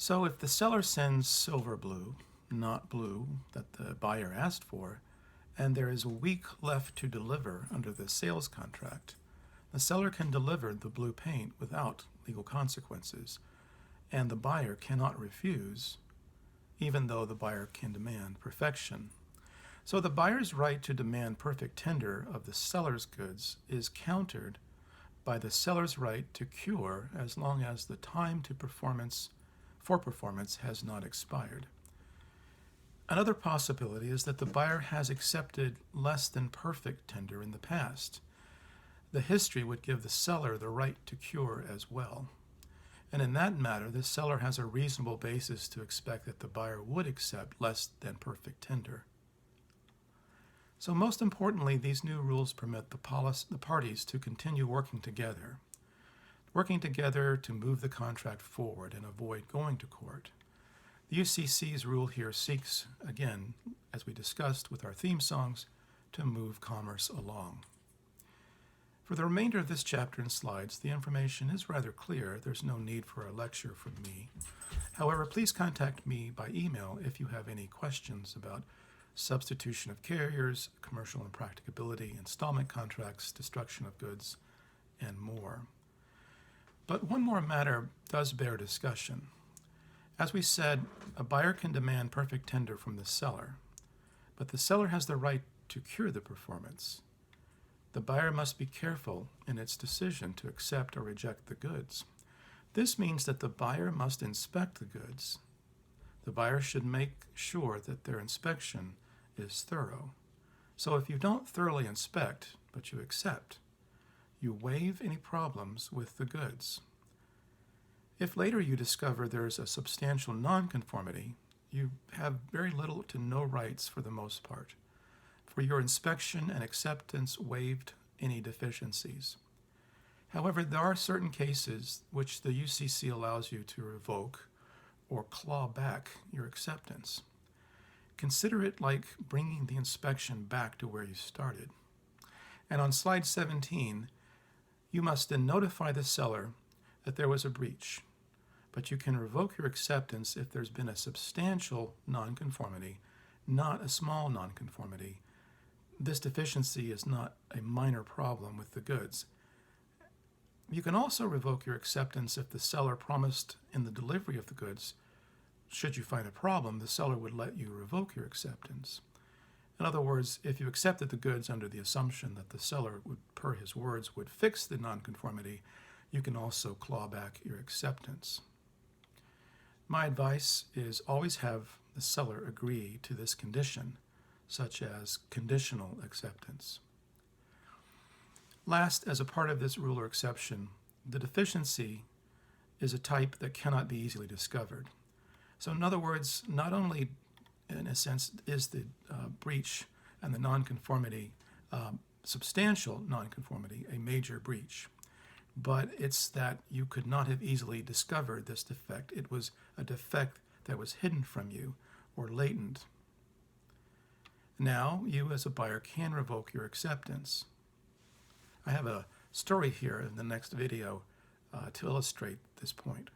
So if the seller sends silver blue, not blue that the buyer asked for, and there is a week left to deliver under the sales contract, the seller can deliver the blue paint without legal consequences, and the buyer cannot refuse, even though the buyer can demand perfection. So the buyer's right to demand perfect tender of the seller's goods is countered by the seller's right to cure as long as the time to performance has not expired. Another possibility is that the buyer has accepted less than perfect tender in the past. The history would give the seller the right to cure as well. And in that matter, the seller has a reasonable basis to expect that the buyer would accept less than perfect tender. So most importantly, these new rules permit the parties to continue working together to move the contract forward and avoid going to court. The UCC's rule here seeks, again, as we discussed with our theme songs, to move commerce along. For the remainder of this chapter and slides, the information is rather clear. There's no need for a lecture from me. However, please contact me by email if you have any questions about substitution of carriers, commercial impracticability, installment contracts, destruction of goods, and more. But one more matter does bear discussion. As we said, a buyer can demand perfect tender from the seller, but the seller has the right to cure the performance. The buyer must be careful in its decision to accept or reject the goods. This means that the buyer must inspect the goods. The buyer should make sure that their inspection is thorough. So if you don't thoroughly inspect, but you accept, you waive any problems with the goods. If later you discover there is a substantial nonconformity, you have very little to no rights for the most part, for your inspection and acceptance waived any deficiencies. However, there are certain cases which the UCC allows you to revoke or claw back your acceptance. Consider it like bringing the inspection back to where you started. And on slide 17, you must then notify the seller that there was a breach, but you can revoke your acceptance if there's been a substantial nonconformity, not a small nonconformity. This deficiency is not a minor problem with the goods. You can also revoke your acceptance if the seller promised in the delivery of the goods, should you find a problem, the seller would let you revoke your acceptance. In other words, if you accepted the goods under the assumption that the seller would, per his words, would fix the nonconformity, you can also claw back your acceptance. My advice is always have the seller agree to this condition, such as conditional acceptance. Last, as a part of this rule or exception, the deficiency is a type that cannot be easily discovered. So in other words, not only, in a sense, is the breach and the nonconformity, substantial nonconformity, a major breach, but it's that you could not have easily discovered this defect. It was a defect that was hidden from you or latent. Now, you as a buyer can revoke your acceptance. I have a story here in the next video to illustrate this point.